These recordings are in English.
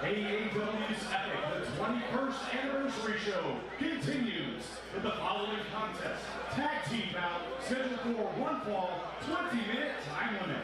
AAW's Epic, the 21st anniversary show, continues with the following contest. Tag team bout scheduled for one fall, 20-minute time limit.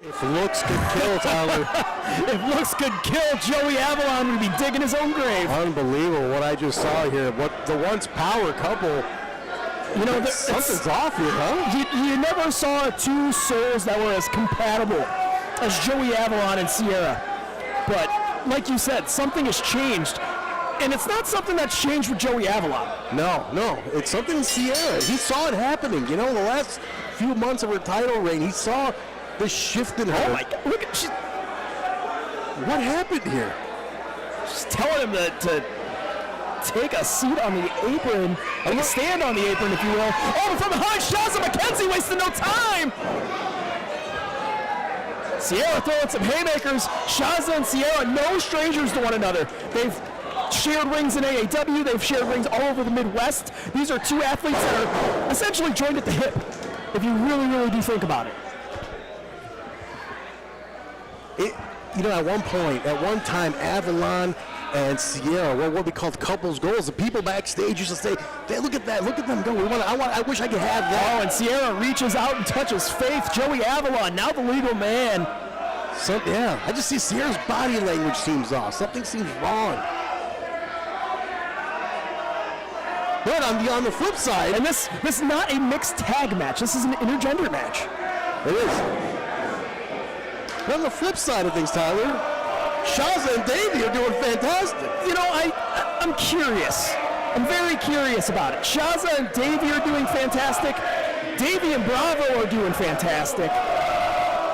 If looks could kill, Tyler. If looks could kill, Joey Avalon would be digging his own grave. Unbelievable what I just saw here. What the once power couple. You know, something's off here, huh? You never saw two souls that were as compatible as Joey Avalon and Sierra. But like you said, something has changed. And it's not something that's changed with Joey Avalon. No, it's something in Sierra. He saw it happening. You know, the last few months of her title reign, he saw the shift in her. Oh my God! Look at what happened here? She's telling him to take a seat on the apron, or stand on the apron, if you will. Oh, from behind, Shazza, McKenzie wasting no time. Sierra throwing some haymakers. Shazza and Sierra, no strangers to one another. They've shared rings in AAW. They've shared rings all over the Midwest. These are two athletes that are essentially joined at the hip, if you really do think about it. You know, at one time, Avalon and Sierra were what we called couples goals. The people backstage used to say, hey, look at that, look at them go. I wish I could have that. Oh, and Sierra reaches out and touches Faith. Joey Avalon, now the legal man. Yeah, I just see Sierra's body language seems off. Something seems wrong. But on the flip side, and this is not a mixed tag match. This is an intergender match. It is. But on the flip side of things, Tyler, Shazza and Davey are doing fantastic. You know, I'm curious. I'm very curious about it. Shazza and Davey are doing fantastic. Davey and Bravo are doing fantastic.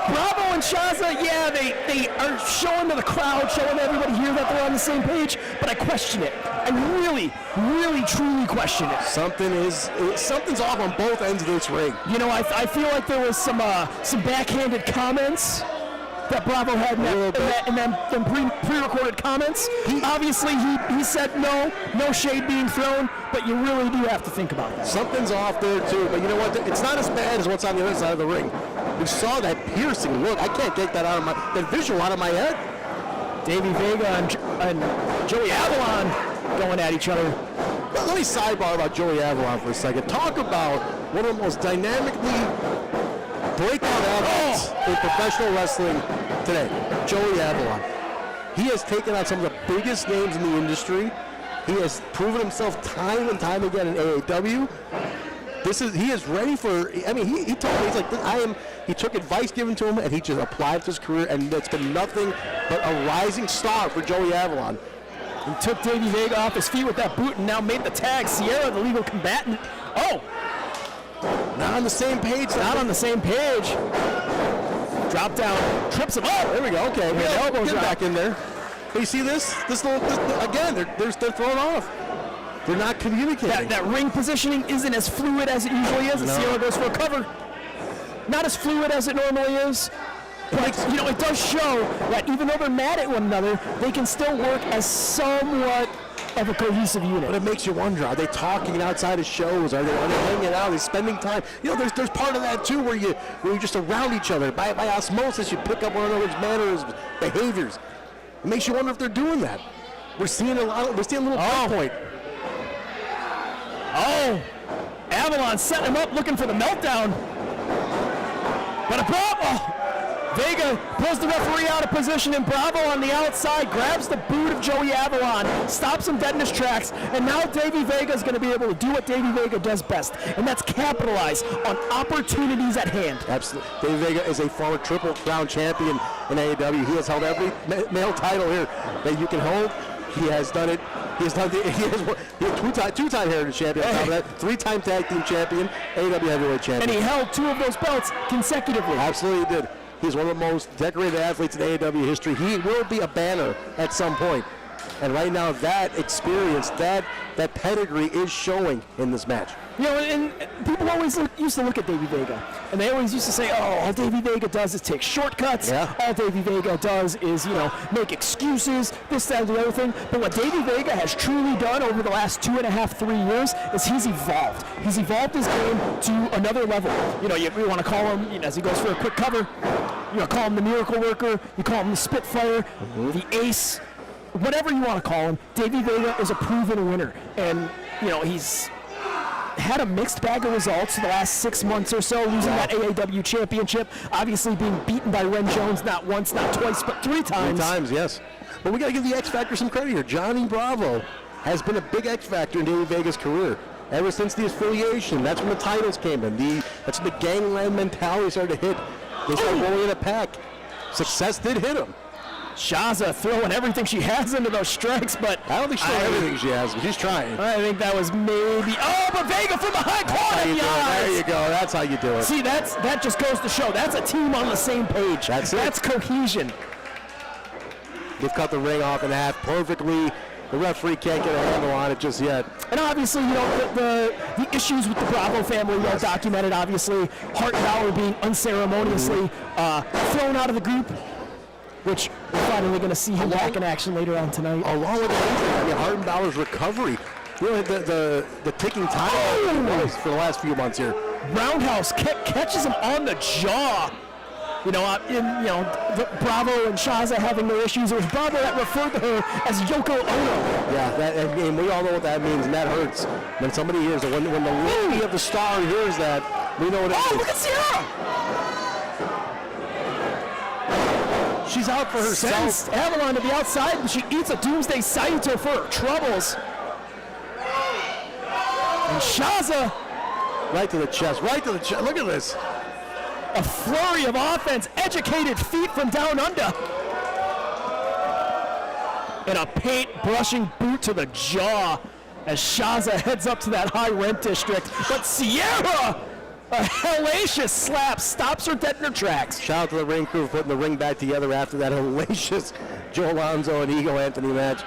Bravo and Shazza, yeah, they are showing to the crowd, showing to everybody here that they're on the same page, but I question it. I really, truly question it. Something's off on both ends of this ring. You know, I feel like there was some backhanded comments that Bravo had in them pre-recorded comments. Obviously, he said no shade being thrown, but you really do have to think about that. Something's off there too, but you know what? It's not as bad as what's on the other side of the ring. We saw that piercing look. I can't get that visual out of my head. Davey Vega and Joey Avalon going at each other. Let me sidebar about Joey Avalon for a second. Talk about one of the most dynamically breakout athletes in professional wrestling today, Joey Avalon. He has taken on some of the biggest names in the industry. He has proven himself time and time again in AAW. He is ready for, I mean, he told me, he's like, he took advice given to him and he just applied it to his career, and it's been nothing but a rising star for Joey Avalon. He took Davey Vega off his feet with that boot and now made the tag. Sierra, the legal combatant. Oh! Not on the same page. Not on the same page. Drop down, trips him. Oh, there we go. Okay, we got elbows back in there. Hey, you see this? This again, they're thrown off. They're not communicating. That ring positioning isn't as fluid as it usually is. And Sierra goes for a cover. Not as fluid as it normally is. But, you know, it does show that even though they're mad at one another, they can still work as somewhat of a cohesive unit. But it makes you wonder, are they talking outside of shows? Are they hanging out? Are they spending time? You know, there's part of that too where you're just around each other. By osmosis, you pick up one another's manners, behaviors. It makes you wonder if they're doing that. We're seeing a little point. Oh, Avalon setting him up, looking for the meltdown. But a Bravo! Vega pulls the referee out of position, and Bravo on the outside grabs the boot of Joey Avalon, stops him dead in his tracks, and now Davey Vega is going to be able to do what Davey Vega does best, and that's capitalize on opportunities at hand. Absolutely. Davey Vega is a former Triple Crown champion in AAW. He has held every male title here that you can hold. He has done it. He has two-time Heritage champion. Hey. Three-time tag team champion, AAW heavyweight champion. And he held two of those belts consecutively. Absolutely did. He's one of the most decorated athletes in AAW history. He will be a banner at some point. And right now, that experience, that pedigree is showing in this match. You know, and people always used to look at Davey Vega, and they always used to say, oh, all Davey Vega does is take shortcuts. Yeah. All Davey Vega does is, make excuses, this, that, and the other thing. But what Davey Vega has truly done over the last 2.5, 3 years is he's evolved. He's evolved his game to another level. You know, you want to call him, as he goes for a quick cover, call him the Miracle Worker, you call him the Spitfire, the Ace, whatever you want to call him. Davey Vega is a proven winner. And, he's had a mixed bag of results the last 6 months or so, losing that AAW championship, obviously being beaten by Ren Jones not once, not twice, but 3 times. 3 times, yes. But we got to give the X Factor some credit here. Johnny Bravo has been a big X Factor in Davey Vega's career. Ever since the affiliation, that's when the titles came in. That's when the gangland mentality started to hit. They started rolling in a pack. Success did hit him. Shazza throwing everything she has into those strikes, but I don't think she's throwing everything she has, but she's trying. I think that was maybe. Oh, but Vega from behind corner. There you go. That's how you do it. See, that just goes to show that's a team on the same page. That's cohesion. They've cut the ring off in half perfectly. The referee can't get a handle on it just yet. And obviously, the issues with the Bravo family well documented. Obviously, Hart and Bauer being unceremoniously thrown out of the group, which we're finally going to see him back in action later on tonight. Along with Hart and Bauer's recovery, really the ticking time was for the last few months here. Roundhouse catches him on the jaw. Bravo and Shazza having their issues. It was Bravo that referred to her as Yoko Ono. Yeah, and we all know what that means, and that hurts. When somebody hears it, when the lady of the star hears that, we know what it means. Oh, look at Sierra! She's out for herself. Sends Avalon to the outside, and she eats a Doomsday Saito for her troubles. And Shazza. Right to the chest, Look at this. A flurry of offense, educated feet from down under. And a paint-brushing boot to the jaw as Shazza heads up to that high rent district. But Sierra, a hellacious slap, stops her dead in her tracks. Shout out to the ring crew for putting the ring back together after that hellacious Joe Alonzo and Ego Anthony match.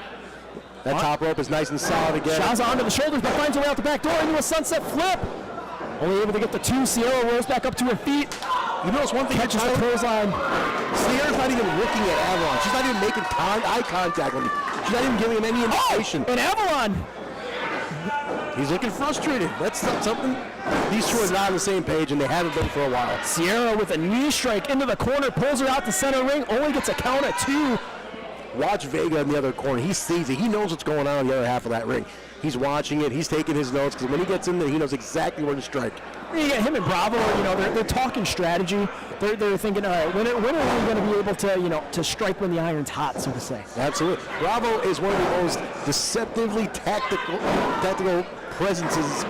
That top rope is nice and solid again. Shazza onto the shoulders, but finds her way out the back door into a sunset flip. Only able to get the 2. Sierra rolls back up to her feet. You notice one thing? Catches the clothesline. Sierra's not even looking at Avalon. She's not even making eye contact with him. She's not even giving him any indication. And Avalon. He's looking frustrated. That's something. These two are not on the same page, and they haven't been for a while. Sierra with a knee strike into the corner, pulls her out the center ring, only gets a count at 2. Watch Vega in the other corner. He sees it. He knows what's going on in the other half of that ring. He's watching it. He's taking his notes because when he gets in there, he knows exactly where to strike. You get him and Bravo, they're talking strategy. They're thinking, all right, when are we going to be able to, to strike when the iron's hot, so to say. Absolutely. Bravo is one of the most deceptively tactical presences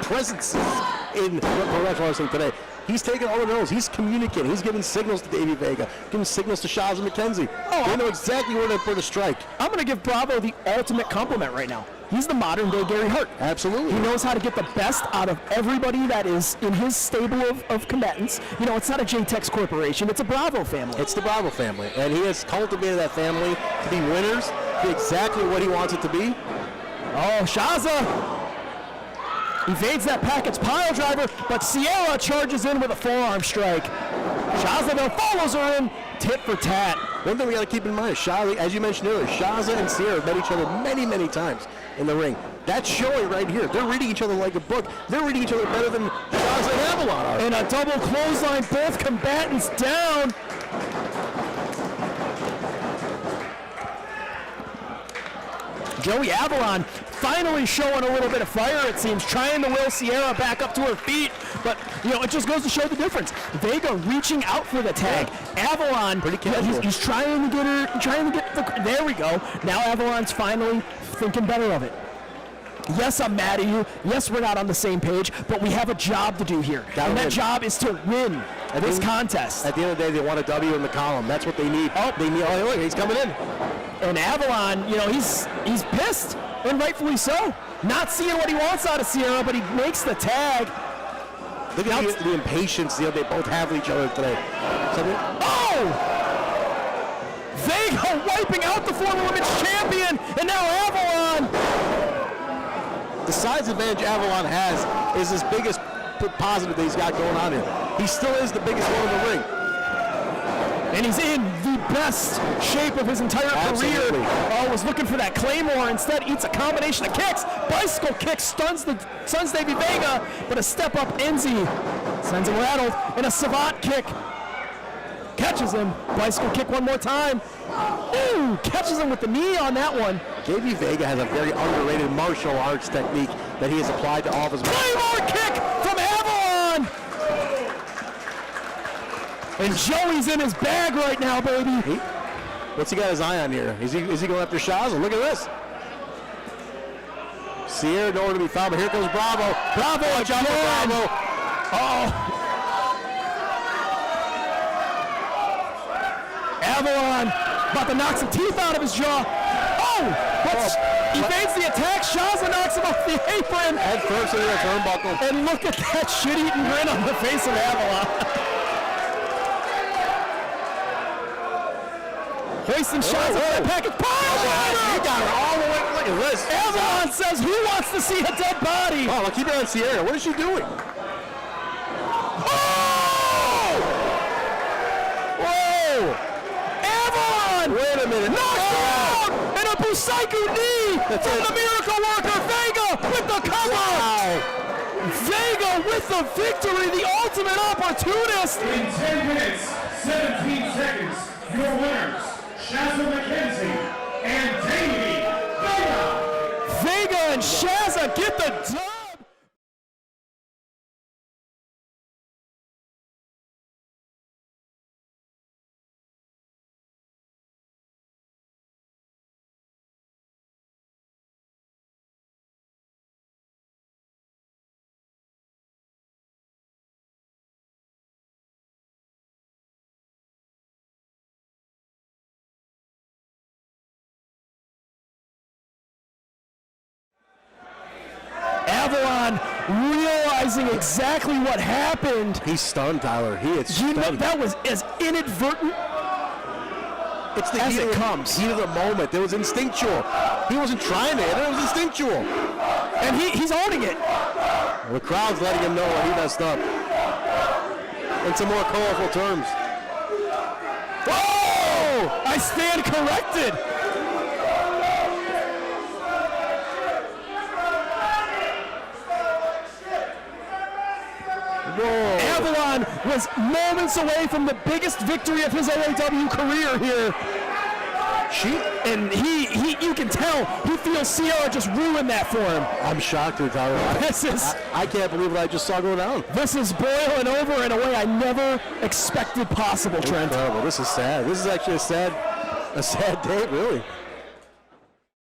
in professional wrestling today. He's taking all the notes. He's communicating. He's giving signals to Davey Vega, giving signals to Shazza and McKenzie. They know exactly where to strike. I'm going to give Bravo the ultimate compliment right now. He's the modern-day Gary Hart. Absolutely. He knows how to get the best out of everybody that is in his stable of combatants. It's not a J-Tex corporation. It's a Bravo family. It's the Bravo family. And he has cultivated that family to be winners, to be exactly what he wants it to be. Oh, Shazza evades that package pile driver, but Sierra charges in with a forearm strike. Shazza, though, follows her in tit for tat. One thing we got to keep in mind, Shazza, as you mentioned earlier, Shazza and Sierra have met each other many, many times in the ring. That's showing right here. They're reading each other like a book. They're reading each other better than Shazza and Avalon are. And a double clothesline, both combatants down. Joey Avalon finally showing a little bit of fire, it seems, trying to will Sierra back up to her feet, but it just goes to show the difference. Vega reaching out for the tag. Avalon, pretty casual. He's trying to get her, there we go. Now Avalon's finally thinking better of it. Yes, I'm mad at you. Yes, we're not on the same page, but we have a job to do here. That job is to win this contest. At the end of the day, they want a W in the column. That's what they need. Look, he's coming in. And Avalon, he's pissed, and rightfully so. Not seeing what he wants out of Sierra, but he makes the tag. Look at the impatience they both have with each other today. Vega wiping out the former women's champion, and now Avalon. The size advantage Avalon has is his biggest positive that he's got going on here. He still is the biggest one in the ring. And he's in the best shape of his entire career. Was looking for that Claymore, instead eats a combination of kicks. Bicycle kick stuns Davey Vega, but a step up Enzi sends him rattled, and a savant kick catches him. Bicycle kick one more time. Ooh, catches him with the knee on that one. Davey Vega has a very underrated martial arts technique that he has applied to all of his. Claymore kick from Avalon. And Joey's in his bag right now, baby. What's he got his eye on here? Is he going after Shazza? Look at this. Sierra nowhere to be found, but here comes Bravo. Bravo, watch out for Bravo. Avalon about to knock some teeth out of his jaw. Evades the attack. Shazza knocks him off the apron. Head first into the turnbuckle. And look at that shit-eating grin on the face of Avalon. Hoisting shots of that package. He got her all the way. Look at this. Avalon says, who wants to see a dead body? Oh, keep it on Sierra. What is she doing? Whoa! Avalon! Wait a minute. Knocked her out! And a Busaiku knee from the Miracle Worker. Vega with the cover! Wow. Vega with the victory, the ultimate opportunist! In 10 minutes, 17 seconds, your winners, Shazza McKenzie and Davey Vega. Vega and Shazza get the dub. Avalon realizing exactly what happened. He's stunned, Tyler. He is stunned. That was as inadvertent it's the as heat it of, comes. Heat of the moment. It was instinctual. He wasn't trying to hit it. It was instinctual. And he's owning it. The crowd's letting him know that he messed up. into more colorful terms. Oh! I stand corrected. Whoa. Avalon was moments away from the biggest victory of his AAW career here. You can tell he feels Sierra just ruined that for him. I'm shocked, Tyler. I can't believe what I just saw go down. This is boiling over in a way I never expected possible, Trent. Incredible. This is sad. This is actually a sad day, really.